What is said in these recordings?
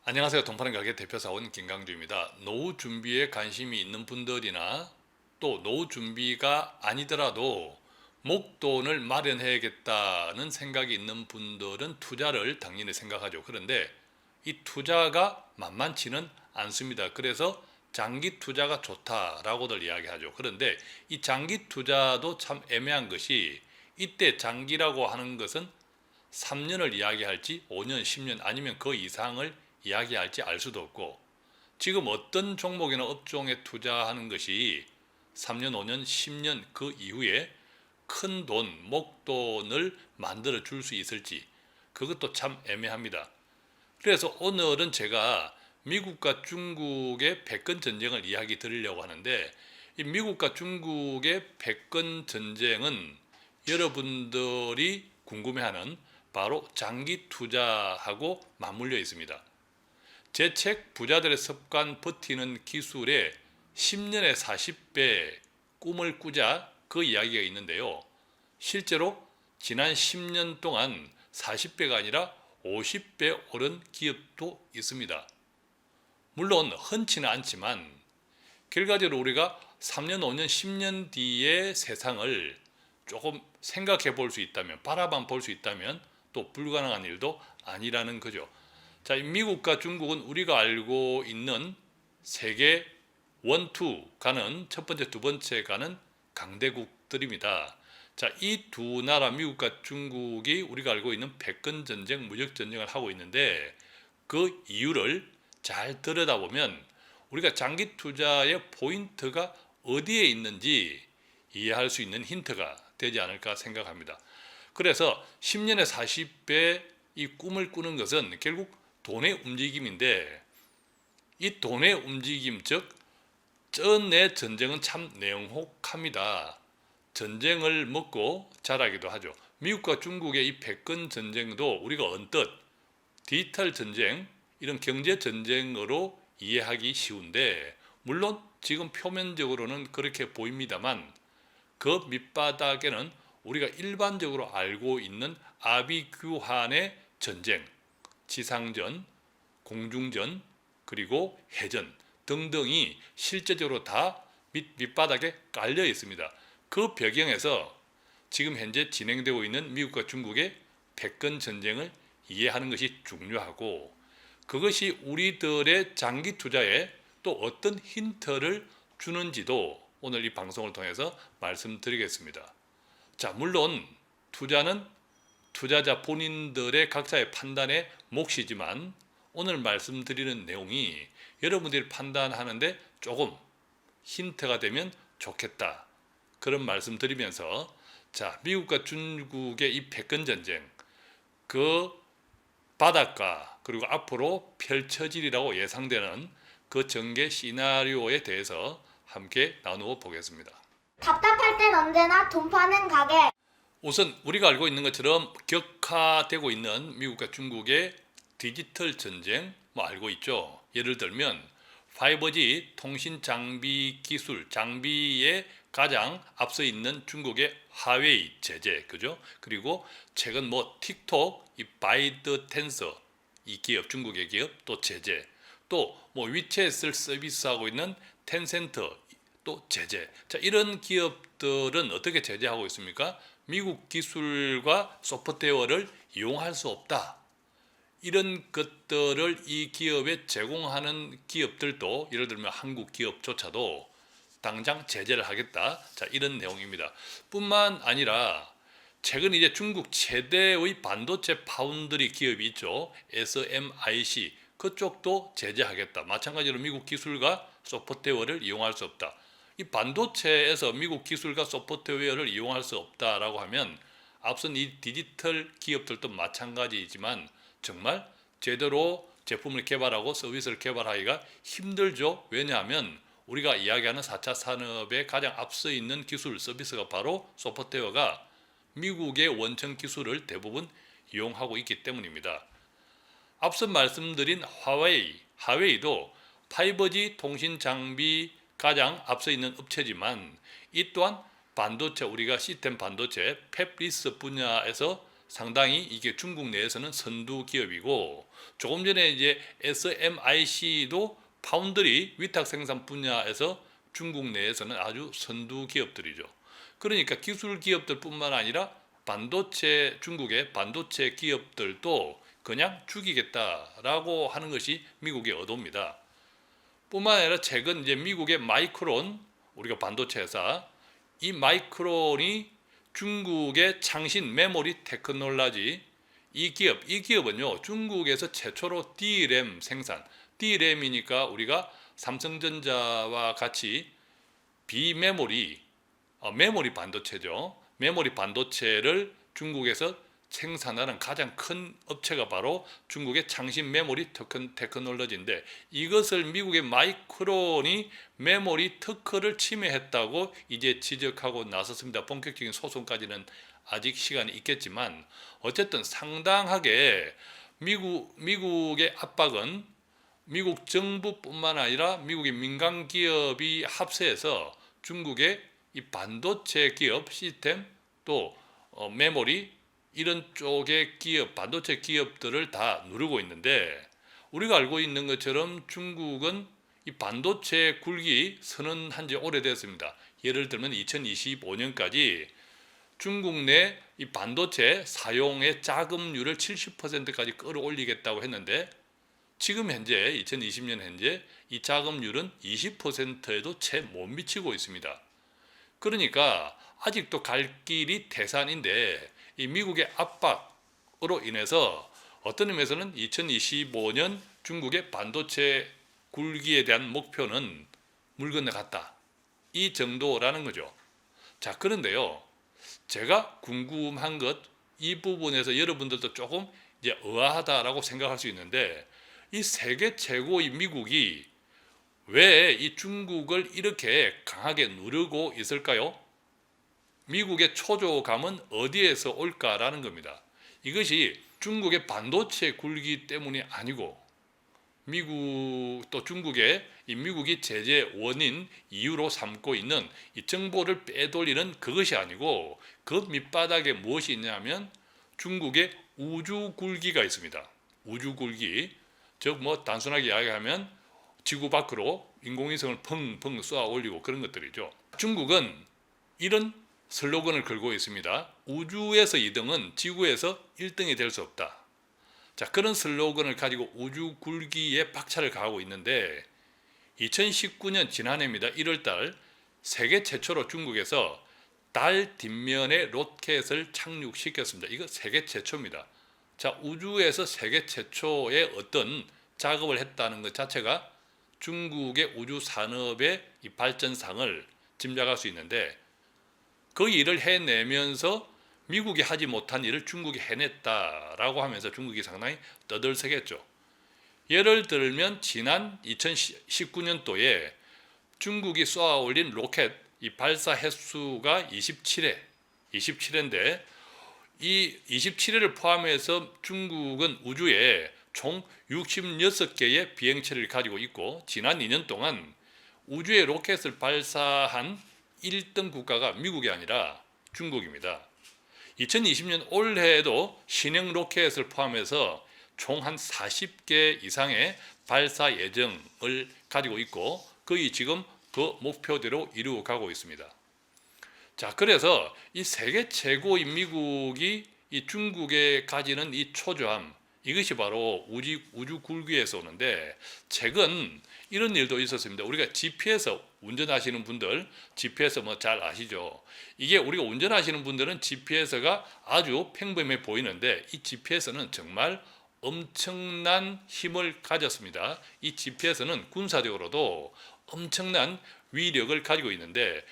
안녕하세요. 동파는 가게 대표사원 김강주입니다. 노후 준비에 관심이 있는 분들이나 또 노후 준비가 아니더라도 목돈을 마련해야겠다는 생각이 있는 분들은 투자를 당연히 생각하죠. 그런데 이 투자가 만만치는 않습니다. 그래서 장기 투자가 좋다라고들 이야기하죠. 그런데 이 장기 투자도 참 애매한 것이, 이때 장기라고 하는 것은 3년을 이야기할지 5년, 10년 아니면 그 이상을 이야기할지 알 수도 없고, 지금 어떤 종목이나 업종에 투자하는 것이 3년, 5년, 10년 그 이후에 큰 돈, 목돈을 만들어 줄 수 있을지 그것도 참 애매합니다. 그래서 오늘은 제가 미국과 중국의 패권 전쟁을 이야기 드리려고 하는데, 이 미국과 중국의 패권 전쟁은 여러분들이 궁금해하는 바로 장기 투자하고 맞물려 있습니다. 제 책 부자들의 습관 버티는 기술에 10년에 40배 꿈을 꾸자, 그 이야기가 있는데요. 실제로 지난 10년 동안 40배가 아니라 50배 오른 기업도 있습니다. 물론 흔치는 않지만 결과적으로 우리가 3년, 5년, 10년 뒤의 세상을 조금 생각해 볼 수 있다면, 바라만 볼 수 있다면 또 불가능한 일도 아니라는 거죠. 자, 미국과 중국은 우리가 알고 있는 세계 원투 가는 첫 번째, 두 번째 가는 강대국들입니다. 자, 이 두 나라 미국과 중국이 우리가 알고 있는 패권 전쟁, 무역 전쟁을 하고 있는데, 그 이유를 잘 들여다보면 우리가 장기 투자의 포인트가 어디에 있는지 이해할 수 있는 힌트가 되지 않을까 생각합니다. 그래서 10년에 40배 이 꿈을 꾸는 것은 결국 돈의 움직임인데, 이 돈의 움직임, 즉 전의 전쟁은 참 냉혹합니다. 전쟁을 먹고 자라기도 하죠. 미국과 중국의 이 패권 전쟁도 우리가 언뜻 디지털 전쟁, 이런 경제 전쟁으로 이해하기 쉬운데, 물론 지금 표면적으로는 그렇게 보입니다만 그 밑바닥에는 우리가 일반적으로 알고 있는 아비규환의 전쟁, 지상전, 공중전, 그리고 해전 등등이 실제적으로 다 밑바닥에 깔려 있습니다. 그 배경에서 지금 현재 진행되고 있는 미국과 중국의 패권 전쟁을 이해하는 것이 중요하고, 그것이 우리들의 장기 투자에 또 어떤 힌트를 주는지도 오늘 이 방송을 통해서 말씀드리겠습니다. 자, 물론 투자는 투자자 본인들의 각자의 판단의 몫이지만 오늘 말씀드리는 내용이 여러분들이 판단하는데 조금 힌트가 되면 좋겠다, 그런 말씀 드리면서, 자, 미국과 중국의 이 패권 전쟁, 그 바닷가 그리고 앞으로 펼쳐지리라고 예상되는 그 전개 시나리오에 대해서 함께 나누어 보겠습니다. 답답할 땐 언제나 돈 파는 가게. 우선 우리가 알고 있는 것처럼 격화되고 있는 미국과 중국의 디지털 전쟁 알고 있죠. 예를 들면 5G 통신 장비 기술, 장비에 가장 앞서 있는 중국의 화웨이 제재, 그죠? 그리고 최근 틱톡, 이 바이드 텐서, 이 기업, 중국의 기업 또 제재, 또 위챗을 서비스하고 있는 텐센트 또 제재. 자, 이런 기업들은 어떻게 제재하고 있습니까? 미국 기술과 소프트웨어를 이용할 수 없다. 이런 것들을 이 기업에 제공하는 기업들도, 예를 들면 한국 기업조차도 당장 제재를 하겠다. 자, 이런 내용입니다. 뿐만 아니라 최근 이제 중국 최대의 반도체 파운드리 기업이 있죠. SMIC. 그쪽도 제재하겠다. 마찬가지로 미국 기술과 소프트웨어를 이용할 수 없다. 이 반도체에서 미국 기술과 소프트웨어를 이용할 수 없다라고 하면 앞선 이 디지털 기업들도 마찬가지이지만 정말 제대로 제품을 개발하고 서비스를 개발하기가 힘들죠. 왜냐하면 우리가 이야기하는 4차 산업에 가장 앞서 있는 기술, 서비스가 바로 소프트웨어가 미국의 원천 기술을 대부분 이용하고 있기 때문입니다. 앞서 말씀드린 화웨이도 5G 통신 장비 가장 앞서 있는 업체지만 이 또한 반도체, 우리가 시스템 반도체, 팹리스 분야에서 상당히 이게 중국 내에서는 선두 기업이고, 조금 전에 이제 SMIC도 파운드리 위탁 생산 분야에서 중국 내에서는 아주 선두 기업들이죠. 그러니까 기술 기업들뿐만 아니라 중국의 반도체 기업들도 그냥 죽이겠다라고 하는 것이 미국의 의도입니다. 뿐만 아니라 최근 이제 미국의 마이크론, 우리가 반도체 회사, 이 마이크론이 중국의 창신 메모리 테크놀로지, 이 기업은요 중국에서 최초로 DRAM 생산, DRAM이니까 우리가 삼성전자와 같이 비메모리, 메모리 반도체죠. 메모리 반도체를 중국에서 생산하는 가장 큰 업체가 바로 중국의 창신 메모리 테크놀로지인데, 이것을 미국의 마이크론이 메모리 특허를 침해했다고 이제 지적하고 나섰습니다. 본격적인 소송까지는 아직 시간이 있겠지만, 어쨌든 상당하게 미국의 압박은 미국 정부뿐만 아니라 미국의 민간 기업이 합세해서 중국의 이 반도체 기업 시스템, 또 메모리, 이런 쪽의 기업, 반도체 기업들을 다 누르고 있는데, 우리가 알고 있는 것처럼 중국은 이 반도체 굴기 선언한 지 오래됐습니다. 예를 들면 2025년까지 중국 내 이 반도체 사용의 자금률을 70%까지 끌어올리겠다고 했는데, 지금 현재 2020년 현재 이 자금률은 20%에도 채 못 미치고 있습니다. 그러니까 아직도 갈 길이 태산인데, 이 미국의 압박으로 인해서 어떤 의미에서는 2025년 중국의 반도체 굴기에 대한 목표는 물 건너갔다, 이 정도라는 거죠. 자, 그런데요, 제가 궁금한 것, 이 부분에서 여러분들도 조금 이제 의아하다라고 생각할 수 있는데, 이 세계 최고의 미국이 왜 이 중국을 이렇게 강하게 누르고 있을까요? 미국의 초조감은 어디에서 올까라는 겁니다. 이것이 중국의 반도체 굴기 때문이 아니고, 미국이 제재 원인 이유로 삼고 있는 이 정보를 빼돌리는 그것이 아니고, 그 밑바닥에 무엇이 있냐면 중국의 우주 굴기가 있습니다. 우주 굴기, 즉 단순하게 이야기하면 지구 밖으로 인공위성을 펑펑 쏘아 올리고 그런 것들이죠. 중국은 이런 슬로건을 걸고 있습니다. 우주에서 2등은 지구에서 1등이 될 수 없다. 자, 그런 슬로건을 가지고 우주 굴기에 박차를 가하고 있는데, 2019년 지난해입니다. 1월달 세계 최초로 중국에서 달 뒷면에 로켓을 착륙시켰습니다. 이거 세계 최초입니다. 자, 우주에서 세계 최초의 어떤 작업을 했다는 것 자체가 중국의 우주 산업의 이 발전상을 짐작할 수 있는데, 그 일을 해내면서 미국이 하지 못한 일을 중국이 해냈다라고 하면서 중국이 상당히 떠들썩했죠. 예를 들면 지난 2019년도에 중국이 쏘아 올린 로켓 이 발사 횟수가 27회인데, 이 27회를 포함해서 중국은 우주에 총 66개의 비행체를 가지고 있고, 지난 2년 동안 우주에 로켓을 발사한 1등 국가가 미국이 아니라 중국입니다. 2020년 올해에도 신형 로켓을 포함해서 총 한 40개 이상의 발사 예정을 가지고 있고, 거의 지금 그 목표대로 이루어 가고 있습니다. 자, 그래서 이 세계 최고인 미국이 이 중국에 가지는 이 초조함, 이것이 바로 우주 굴기에서 오는데, 최근 이런 일도 있었습니다. 우리가 GPS 운전하시는 분들, GPS 잘 아시죠? 이게 우리가 운전하시는 분들은 GPS가 아주 평범해 보이는데, 이 GPS는 정말 엄청난 힘을 가졌습니다. 이 GPS는 군사적으로도 엄청난 위력을 가지고 있는데,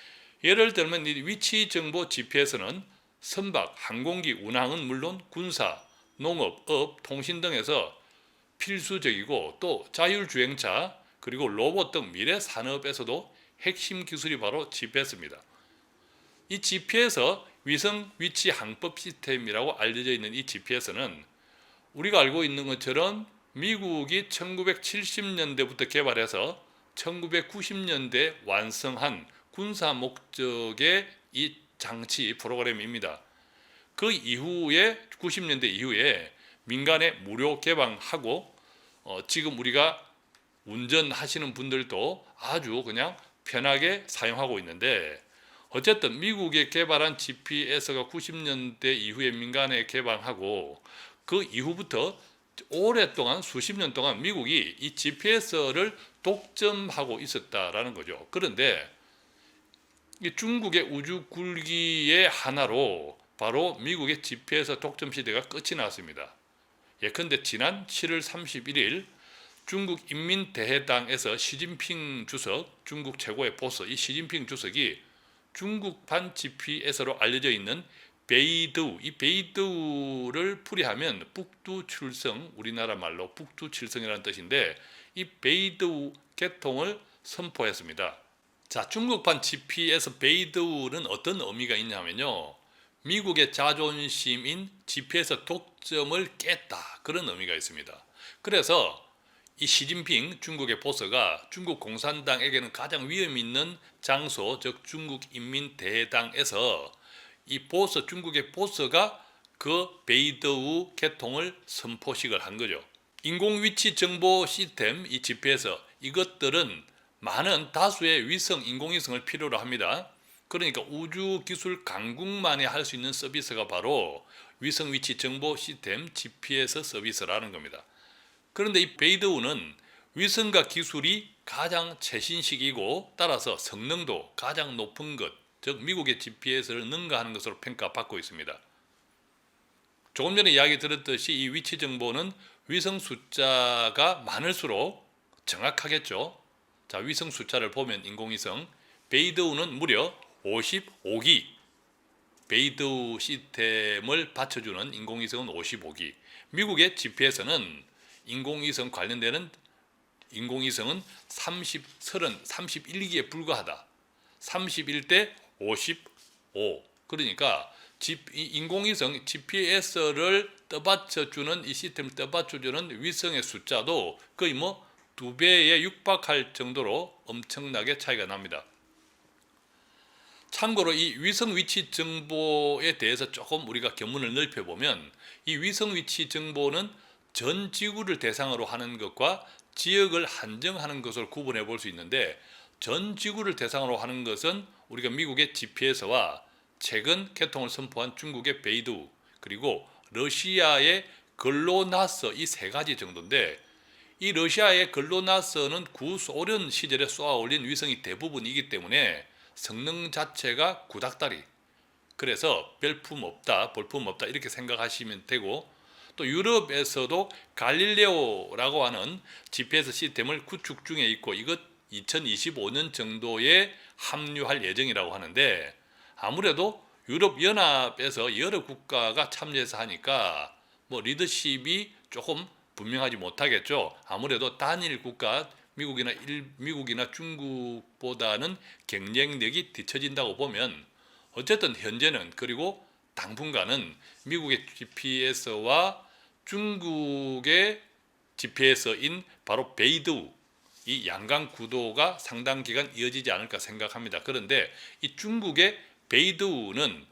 예를 들면 이 위치 정보 GPS는 선박, 항공기 운항은 물론 군사, 농업, 업, 통신 등에서 필수적이고, 또 자율주행차, 그리고 로봇 등 미래 산업에서도 핵심 기술이 바로 GPS입니다. 이 GPS, 위성 위치 항법 시스템이라고 알려져 있는 이 GPS는 우리가 알고 있는 것처럼 미국이 1970년대부터 개발해서 1990년대 완성한 군사 목적의 이 장치 프로그램입니다. 그 이후에 90년대 이후에 민간에 무료 개방하고 지금 우리가 운전하시는 분들도 아주 그냥 편하게 사용하고 있는데, 어쨌든 미국에 개발한 GPS가 90년대 이후에 민간에 개방하고 그 이후부터 오랫동안 수십 년 동안 미국이 이 GPS를 독점하고 있었다라는 거죠. 그런데 이 중국의 우주 굴기의 하나로 바로 미국의 GPS 독점 시대가 끝이 났습니다. 예컨대 지난 7월 31일 중국 인민대해당에서 시진핑 주석, 중국 최고의 보스 이 시진핑 주석이 중국판 GPS로 알려져 있는 베이드우, 이 베이드우를 풀이하면 북두칠성, 우리나라 말로 북두칠성이라는 뜻인데 이 베이드우 계통을 선포했습니다. 자, 중국판 GPS 베이드우는 어떤 의미가 있냐면요, 미국의 자존심인 GPS 독점을 깼다, 그런 의미가 있습니다. 그래서 이 시진핑 중국의 보스가 중국 공산당에게는 가장 위험 있는 장소, 즉 중국 인민대해당에서 이 보스, 중국의 보스가 그 베이드우 계통을 선포식을 한 거죠. 인공위치 정보 시스템, 이 GPS, 이것들은 많은 다수의 위성, 인공위성을 필요로 합니다. 그러니까 우주 기술 강국만이 할 수 있는 서비스가 바로 위성 위치 정보 시스템 GPS 서비스라는 겁니다. 그런데 이 베이드우는 위성과 기술이 가장 최신식이고 따라서 성능도 가장 높은 것, 즉 미국의 GPS를 능가하는 것으로 평가받고 있습니다. 조금 전에 이야기 들었듯이 이 위치 정보는 위성 숫자가 많을수록 정확하겠죠. 자, 위성 숫자를 보면 인공위성 베이드우는 무려 55기, 베이드우 시스템을 받쳐주는 인공위성은 55기, 미국의 GPS는 인공위성 관련되는 인공위성은 31기에 불과하다. 31대 55. 그러니까 인공위성 GPS를 떠받쳐주는 이 시스템을 떠받쳐주는 위성의 숫자도 거의 뭐 2배에 육박할 정도로 엄청나게 차이가 납니다. 참고로 이 위성 위치 정보에 대해서 조금 우리가 견문을 넓혀보면 이 위성 위치 정보는 전 지구를 대상으로 하는 것과 지역을 한정하는 것을 구분해 볼 수 있는데, 전 지구를 대상으로 하는 것은 우리가 미국의 GPS와 최근 개통을 선포한 중국의 베이두, 그리고 러시아의 글로나스, 이 세 가지 정도인데, 이 러시아의 글로나스는 구소련 시절에 쏘아 올린 위성이 대부분이기 때문에 성능 자체가 구닥다리, 그래서 별품 없다, 볼품 없다 이렇게 생각하시면 되고, 또 유럽에서도 갈릴레오라고 하는 GPS 시스템을 구축 중에 있고 이것 2025년 정도에 합류할 예정이라고 하는데, 아무래도 유럽 연합에서 여러 국가가 참여해서 하니까 뭐 리더십이 조금 분명하지 못하겠죠. 아무래도 단일 국가 미국이나 중국보다는 경쟁력이 뒤처진다고 보면, 어쨌든 현재는, 그리고 당분간은 미국의 GPS와 중국의 GPS인 바로 베이두, 이 양강 구도가 상당 기간 이어지지 않을까 생각합니다. 그런데 이 중국의 베이두는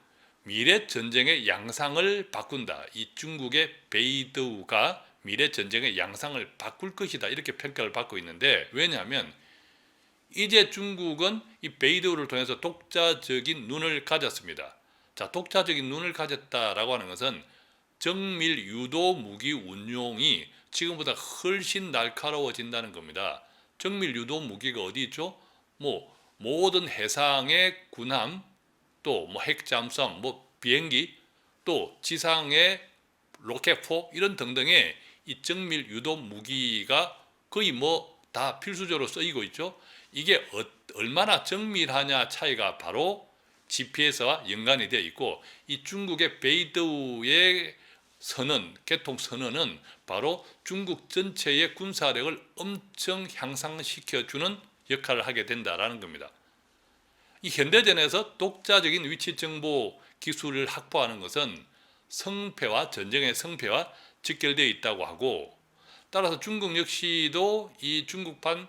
미래 전쟁의 양상을 바꾼다. 이 중국의 베이두가 미래 전쟁의 양상을 바꿀 것이다, 이렇게 평가를 받고 있는데, 왜냐하면 이제 중국은 이 베이두를 통해서 독자적인 눈을 가졌습니다. 자, 독자적인 눈을 가졌다라고 하는 것은 정밀 유도 무기 운용이 지금보다 훨씬 날카로워진다는 겁니다. 정밀 유도 무기가 어디 있죠? 뭐 모든 해상의 군함, 또 뭐 핵잠수함, 뭐 비행기, 또 지상의 로켓포 이런 등등의 이 정밀 유도 무기가 거의 뭐 다 필수적으로 쓰이고 있죠. 이게 얼마나 정밀하냐 차이가 바로 GPS와 연관이 되어 있고, 이 중국의 베이두의 개통 선언은 바로 중국 전체의 군사력을 엄청 향상시켜주는 역할을 하게 된다라는 겁니다. 이 현대전에서 독자적인 위치 정보 기술을 확보하는 것은 전쟁의 성패와 직결되어 있다고 하고, 따라서 중국 역시도 이 중국판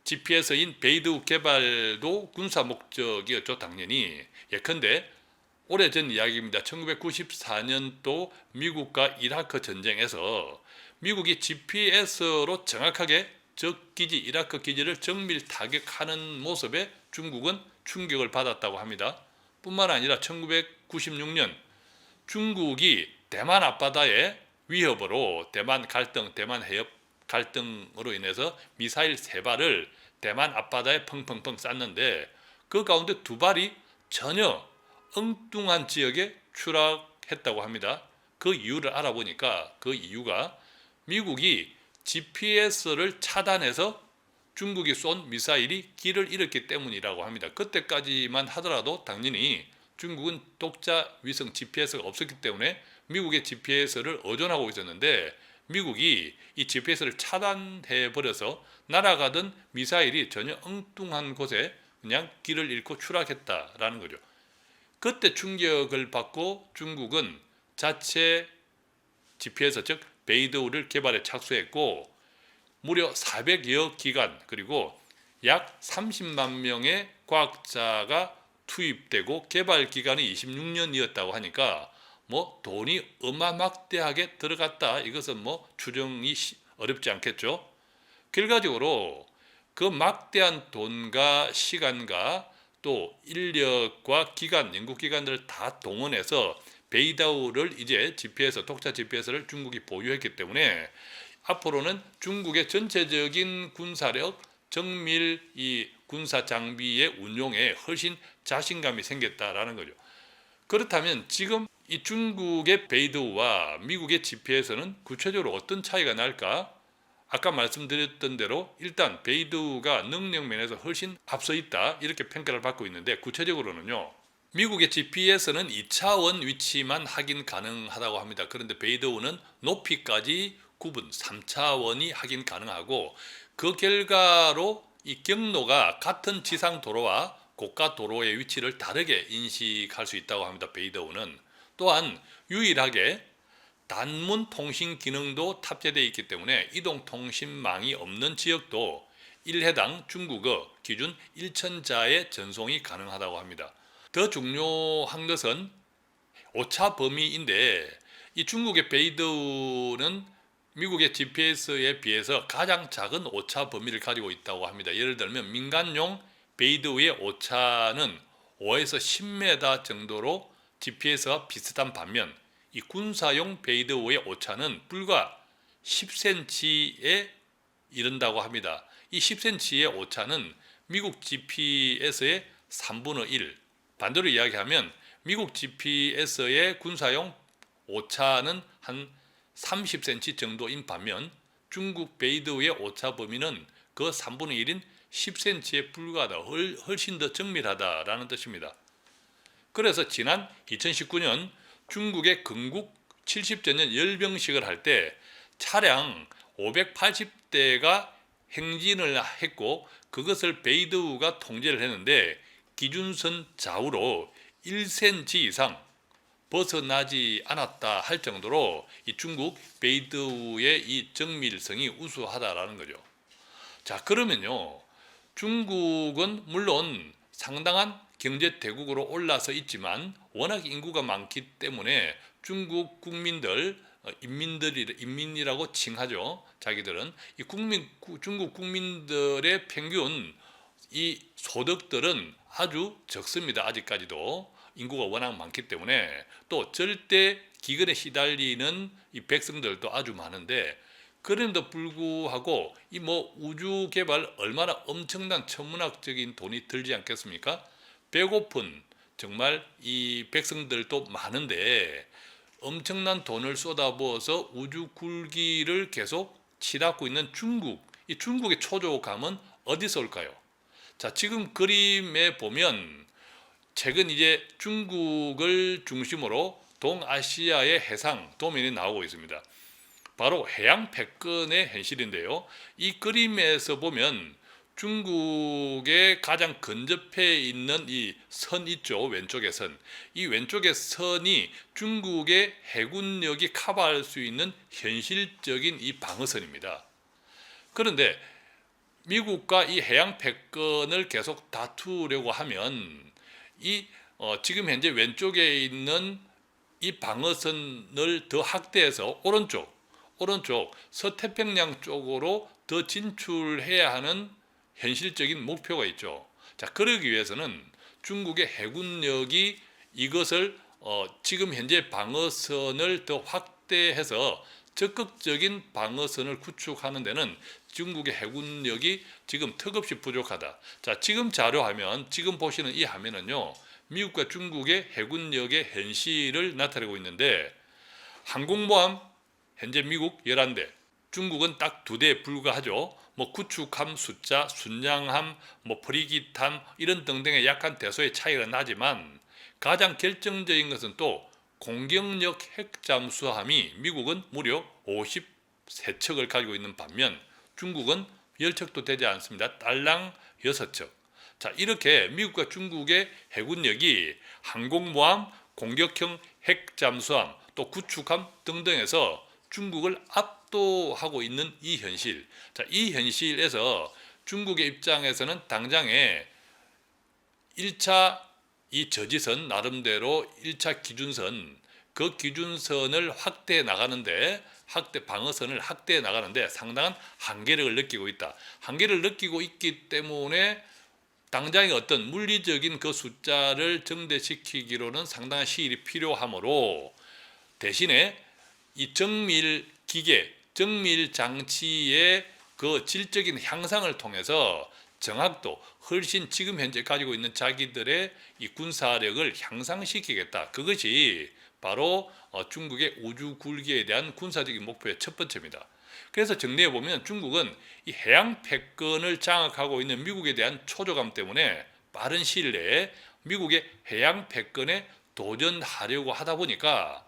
GPS인 베이두 개발도 군사 목적이었죠, 당연히. 예컨대 오래전 이야기입니다. 1994년도 미국과 이라크 전쟁에서 미국이 GPS로 정확하게 적 기지, 이라크 기지를 정밀 타격하는 모습에 중국은 충격을 받았다고 합니다. 뿐만 아니라 1996년 중국이 대만 앞바다의 위협으로 대만 갈등, 대만 해협 갈등으로 인해서 미사일 3발을 대만 앞바다에 펑펑펑 쐈는데 그 가운데 2발이 전혀 엉뚱한 지역에 추락했다고 합니다. 그 이유를 알아보니까 그 이유가 미국이 GPS를 차단해서 중국이 쏜 미사일이 길을 잃었기 때문이라고 합니다. 그때까지만 하더라도 당연히 중국은 독자 위성 GPS가 없었기 때문에 미국의 GPS를 의존하고 있었는데 미국이 이 GPS를 차단해 버려서 날아가던 미사일이 전혀 엉뚱한 곳에 그냥 길을 잃고 추락했다라는 거죠. 그때 충격을 받고 중국은 자체 GPS 즉 베이두를 개발에 착수했고 무려 400여 기관 그리고 약 30만 명의 과학자가 투입되고 개발 기간이 26년이었다고 하니까 뭐 돈이 어마막대하게 들어갔다. 이것은 뭐 추정이 어렵지 않겠죠. 결과적으로 그 막대한 돈과 시간과 또 인력과 기관, 연구기관들을 다 동원해서 베이다우를 이제 GPS, 독자 GPS를 중국이 보유했기 때문에 앞으로는 중국의 전체적인 군사력, 정밀 이 군사 장비의 운용에 훨씬 자신감이 생겼다라는 거죠. 그렇다면 지금 이 중국의 베이두와 미국의 GPS는 구체적으로 어떤 차이가 날까? 아까 말씀드렸던 대로 일단 베이두가 능력 면에서 훨씬 앞서 있다 이렇게 평가를 받고 있는데 구체적으로는요. 미국의 GPS는 2차원 위치만 확인 가능하다고 합니다. 그런데 베이두는 높이까지 구분 3차원이 확인 가능하고 그 결과로 이 경로가 같은 지상 도로와 고가 도로의 위치를 다르게 인식할 수 있다고 합니다. 베이두는 또한 유일하게 단문 통신 기능도 탑재되어 있기 때문에 이동통신망이 없는 지역도 1회당 중국어 기준 1천자의 전송이 가능하다고 합니다. 더 중요한 것은 오차 범위인데 이 중국의 베이두는 미국의 GPS에 비해서 가장 작은 오차 범위를 가지고 있다고 합니다. 예를 들면 민간용 베이두의 오차는 5에서 10m 정도로 GPS와 비슷한 반면 이 군사용 베이두의 오차는 불과 10cm에 이른다고 합니다. 이 10cm의 오차는 미국 GPS의 3분의 1. 반대로 이야기하면 미국 GPS의 군사용 오차는 한 30cm 정도인 반면 중국 베이두의 오차 범위는 그 3분의 1인 10cm에 불과하다. 훨씬 더 정밀하다라는 뜻입니다. 그래서 지난 2019년 중국의 건국 70주년 열병식을 할 때 차량 580대가 행진을 했고 그것을 베이두가 통제를 했는데 기준선 좌우로 1cm 이상 벗어나지 않았다 할 정도로 이 중국 베이두의 이 정밀성이 우수하다라는 거죠. 자, 그러면요. 중국은 물론 상당한 경제 대국으로 올라서 있지만 워낙 인구가 많기 때문에 중국 국민들 인민이라고 칭하죠. 자기들은 이 중국 국민들의 평균 이 소득들은 아주 적습니다. 아직까지도 인구가 워낙 많기 때문에 또 절대 기근에 시달리는 이 백성들도 아주 많은데 그럼에도 불구하고 이 뭐 우주 개발 얼마나 엄청난 천문학적인 돈이 들지 않겠습니까? 배고픈 정말 이 백성들도 많은데 엄청난 돈을 쏟아부어서 우주 굴기를 계속 치닫고 있는 중국, 이 중국의 초조감은 어디서 올까요? 자, 지금 그림에 보면 최근 이제 중국을 중심으로 동아시아의 해상 도면이 나오고 있습니다. 바로 해양 패권의 현실인데요. 이 그림에서 보면 중국의 가장 근접해 있는 이 선 있죠. 왼쪽의 선. 이 왼쪽의 선이 중국의 해군력이 커버할 수 있는 현실적인 이 방어선입니다. 그런데 미국과 이 해양 패권을 계속 다투려고 하면 이 지금 현재 왼쪽에 있는 이 방어선을 더 확대해서 오른쪽 서태평양 쪽으로 더 진출해야 하는 현실적인 목표가 있죠. 자, 그러기 위해서는 중국의 해군력이 이것을 지금 현재 방어선을 더 확대해서 적극적인 방어선을 구축하는 데는 중국의 해군력이 지금 턱없이 부족하다. 자, 지금 자료화면, 지금 보시는 이 화면은요, 미국과 중국의 해군력의 현실을 나타내고 있는데, 항공모함 현재 미국 11대, 중국은 딱 2대에 불과하죠. 뭐 구축함 숫자, 순양함, 뭐 프리기함 이런 등등의 약간 대소의 차이가 나지만 가장 결정적인 것은 또 공격력 핵잠수함이 미국은 무려 53척을 가지고 있는 반면 중국은 10척도 되지 않습니다. 딸랑 6척. 자, 이렇게 미국과 중국의 해군력이 항공모함, 공격형 핵잠수함, 또 구축함 등등에서 중국을 압도하고 있는 이 현실. 자, 이 현실에서 중국의 입장에서는 당장에 1차 이 저지선 나름대로 1차 기준선, 그 기준선을 확대해 나가는데, 방어선을 확대해 나가는데 상당한 한계력을 느끼고 있다. 한계를 느끼고 있기 때문에 당장의 어떤 물리적인 그 숫자를 증대시키기로는 상당한 시일이 필요하므로 대신에 이 정밀 기계, 정밀 장치의 그 질적인 향상을 통해서 정확도 훨씬 지금 현재 가지고 있는 자기들의 이 군사력을 향상시키겠다. 그것이 바로 중국의 우주 굴기에 대한 군사적인 목표의 첫 번째입니다. 그래서 정리해 보면 중국은 이 해양 패권을 장악하고 있는 미국에 대한 초조감 때문에 빠른 시일 내에 미국의 해양 패권에 도전하려고 하다 보니까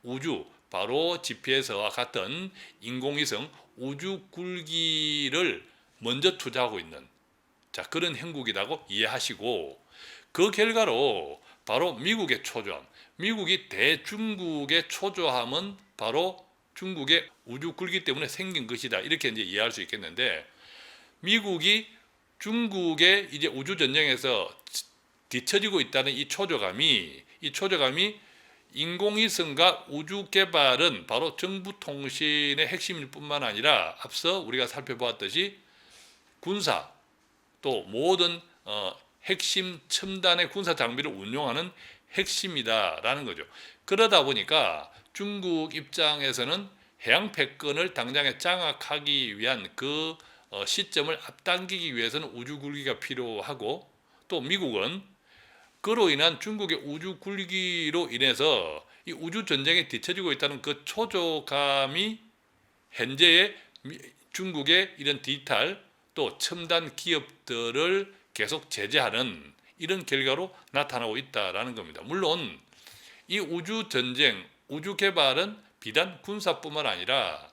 우주, 바로 GPS와 같은 인공위성 우주 굴기를 먼저 투자하고 있는, 자, 그런 형국이라고 이해하시고, 그 결과로 바로 미국의 초조함, 미국이 대중국의 초조함은 바로 중국의 우주 굴기 때문에 생긴 것이다. 이렇게 이제 이해할 수 있겠는데, 미국이 중국의 이제 우주 전쟁에서 뒤처지고 있다는 이 초조감이 인공위성과 우주 개발은 바로 정부 통신의 핵심일 뿐만 아니라 앞서 우리가 살펴보았듯이 군사, 또 모든 핵심 첨단의 군사 장비를 운용하는 핵심이다라는 거죠. 그러다 보니까 중국 입장에서는 해양 패권을 당장에 장악하기 위한 그 시점을 앞당기기 위해서는 우주 굴기가 필요하고, 또 미국은 그로 인한 중국의 우주 굴기로 인해서 이 우주 전쟁에 뒤처지고 있다는 그 초조감이 현재의 중국의 이런 디지털 또 첨단 기업들을 계속 제재하는 이런 결과로 나타나고 있다라는 겁니다. 물론 이 우주 전쟁, 우주 개발은 비단 군사뿐만 아니라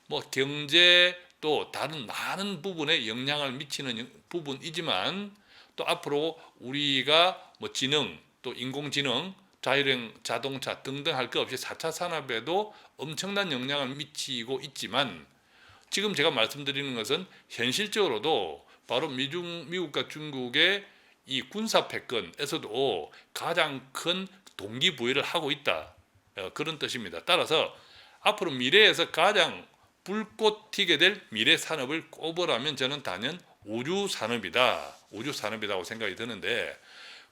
뭐 경제 또 다른 많은 부분에 영향을 미치는 부분이지만, 또 앞으로 우리가 뭐 지능, 또 인공지능, 자율형 자동차 등등 할 것 없이 4차 산업에도 엄청난 영향을 미치고 있지만, 지금 제가 말씀드리는 것은 현실적으로도 바로 미국과 중국의 이 군사 패권에서도 가장 큰 동기부여를 하고 있다. 그런 뜻입니다. 따라서 앞으로 미래에서 가장 불꽃 튀게 될 미래 산업을 꼽으라면 저는 단연 우주 산업이다고 생각이 드는데,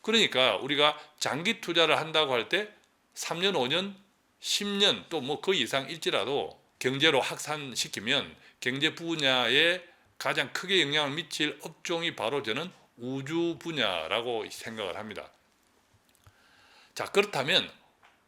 그러니까 우리가 장기 투자를 한다고 할 때 3년, 5년, 10년 또 뭐 그 이상일지라도 경제로 확산시키면 경제 분야에 가장 크게 영향을 미칠 업종이 바로 저는 우주 분야라고 생각을 합니다. 자, 그렇다면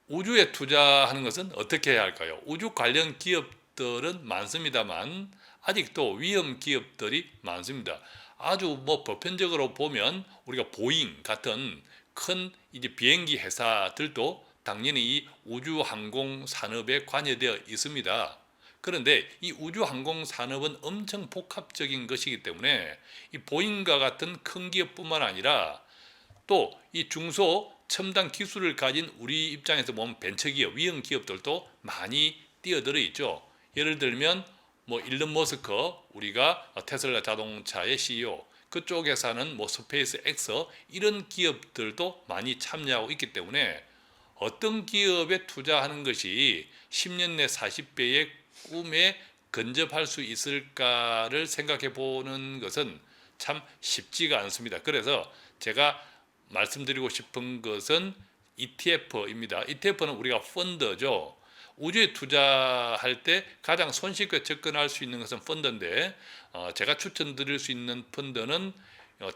우주에 투자하는 것은 어떻게 해야 할까요? 우주 관련 기업들은 많습니다만 아직도 위험 기업들이 많습니다. 아주 뭐 보편적으로 보면 우리가 보잉 같은 큰 이제 비행기 회사들도 당연히 이 우주 항공 산업에 관여되어 있습니다. 그런데 이 우주 항공 산업은 엄청 복합적인 것이기 때문에 이 보잉과 같은 큰 기업뿐만 아니라 또 이 중소 첨단 기술을 가진 우리 입장에서 보면 벤처기업, 위험 기업들도 많이 뛰어들어 있죠. 예를 들면 뭐 일론 머스크, 우리가 테슬라 자동차의 CEO, 그쪽에서는 뭐 스페이스 X 이런 기업들도 많이 참여하고 있기 때문에 어떤 기업에 투자하는 것이 10년 내 40배의 꿈에 근접할 수 있을까를 생각해 보는 것은 참 쉽지가 않습니다. 그래서 제가 말씀드리고 싶은 것은 ETF입니다. ETF는 우리가 펀드죠. 우주에 투자할 때 가장 손쉽게 접근할 수 있는 것은 펀드인데 제가 추천드릴 수 있는 펀드는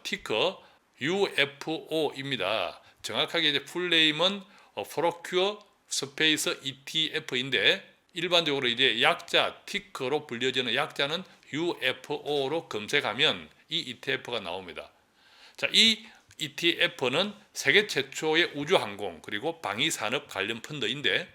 티커 UFO입니다. 정확하게 이제 풀네임은 Procure Space ETF인데 일반적으로 이제 약자 티커로 불려지는 약자는 UFO로 검색하면 이 ETF가 나옵니다. 자, 이 ETF는 세계 최초의 우주항공 그리고 방위산업 관련 펀드인데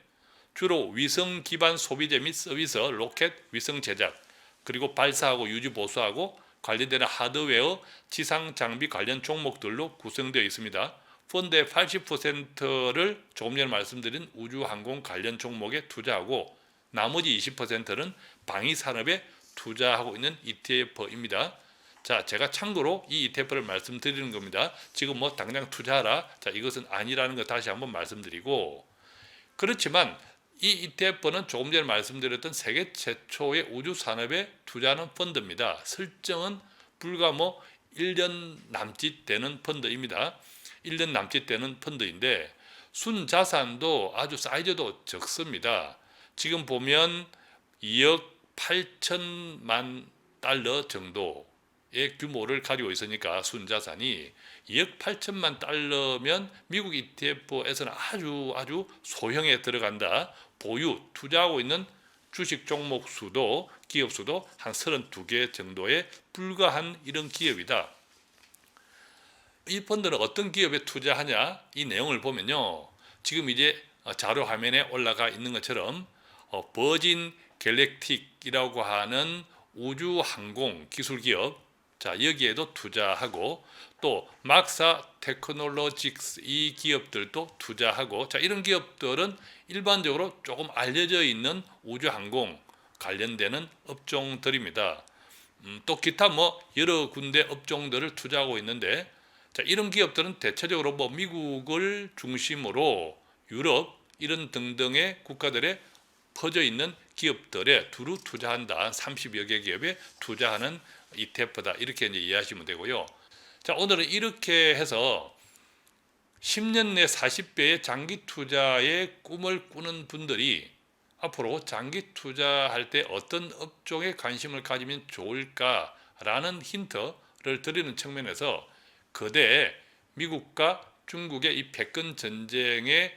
주로 위성 기반 소비재 및 서비스, 로켓, 위성 제작, 그리고 발사하고 유지 보수하고 관련되는 하드웨어, 지상 장비 관련 종목들로 구성되어 있습니다. 펀드의 80%를 조금 전에 말씀드린 우주항공 관련 종목에 투자하고 나머지 20%는 방위산업에 투자하고 있는 ETF입니다. 자, 제가 참고로 이 ETF를 말씀드리는 겁니다. 지금 뭐 당장 투자하라. 자, 이것은 아니라는 거 다시 한번 말씀드리고 그렇지만 이 ETF는 조금 전에 말씀드렸던 세계 최초의 우주 산업에 투자하는 펀드입니다. 설정은 불과 뭐 1년 남짓 되는 펀드입니다. 1년 남짓 되는 펀드인데 순자산도 아주 사이즈도 적습니다. 지금 보면 2억 8천만 달러 정도의 규모를 가지고 있으니까 순자산이 2억 8천만 달러면 미국 ETF에서는 아주 소형에 들어간다. 보유, 투자하고 있는 주식 종목 수도, 기업 수도 한 32개 정도에 불과한 이런 기업이다. 이 펀드는 어떤 기업에 투자하냐? 이 내용을 보면요. 지금 이제 자료 화면에 올라가 있는 것처럼 버진 갤렉틱이라고 하는 우주항공 기술 기업, 자, 여기에도 투자하고 또 막사 테크놀로직스 이 기업들도 투자하고 자, 이런 기업들은 일반적으로 조금 알려져 있는 우주항공 관련되는 업종들입니다. 또 기타 뭐 여러 군데 업종들을 투자하고 있는데 자, 이런 기업들은 대체적으로 뭐 미국을 중심으로 유럽 이런 등등의 국가들에 퍼져 있는 기업들에 두루 투자한다. 30여 개 기업에 투자하는 ETF다. 이렇게 이제 이해하시면 되고요. 자, 오늘은 이렇게 해서 10년 내 40배의 장기 투자의 꿈을 꾸는 분들이 앞으로 장기 투자할 때 어떤 업종에 관심을 가지면 좋을까라는 힌트를 드리는 측면에서 거대 미국과 중국의 이 패권 전쟁의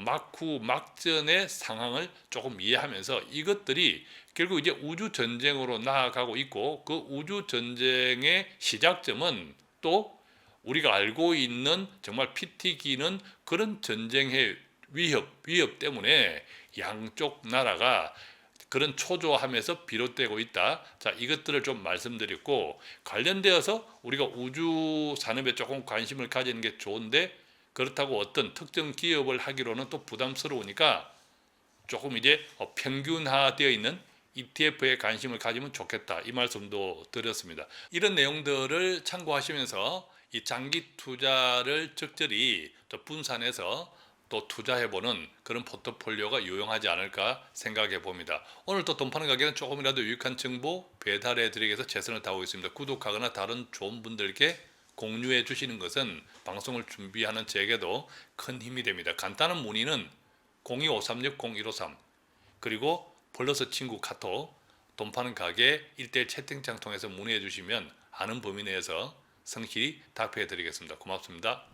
막후 막전의 상황을 조금 이해하면서 이것들이 결국 이제 우주 전쟁으로 나아가고 있고 그 우주 전쟁의 시작점은 또 우리가 알고 있는 정말 피 튀기는 그런 전쟁의 위협 때문에 양쪽 나라가 그런 초조함에서 비롯되고 있다. 자, 이것들을 좀 말씀드렸고 관련되어서 우리가 우주 산업에 조금 관심을 가지는 게 좋은데 그렇다고 어떤 특정 기업을 하기로는 또 부담스러우니까 조금 이제 평균화되어 있는 ETF에 관심을 가지면 좋겠다. 이 말씀도 드렸습니다. 이런 내용들을 참고하시면서 이 장기 투자를 적절히 또 분산해서 또 투자해보는 그런 포트폴리오가 유용하지 않을까 생각해 봅니다. 오늘 또 돈 파는 가게는 조금이라도 유익한 정보 배달해 드리기 위해서 최선을 다하고 있습니다. 구독하거나 다른 좋은 분들께 공유해 주시는 것은 방송을 준비하는 제게도 큰 힘이 됩니다. 간단한 문의는 02-536-0153 그리고 플러스 친구 카톡 돈 파는 가게 1대1 채팅창 통해서 문의해 주시면 아는 범위 내에서 성실히 답해 드리겠습니다. 고맙습니다.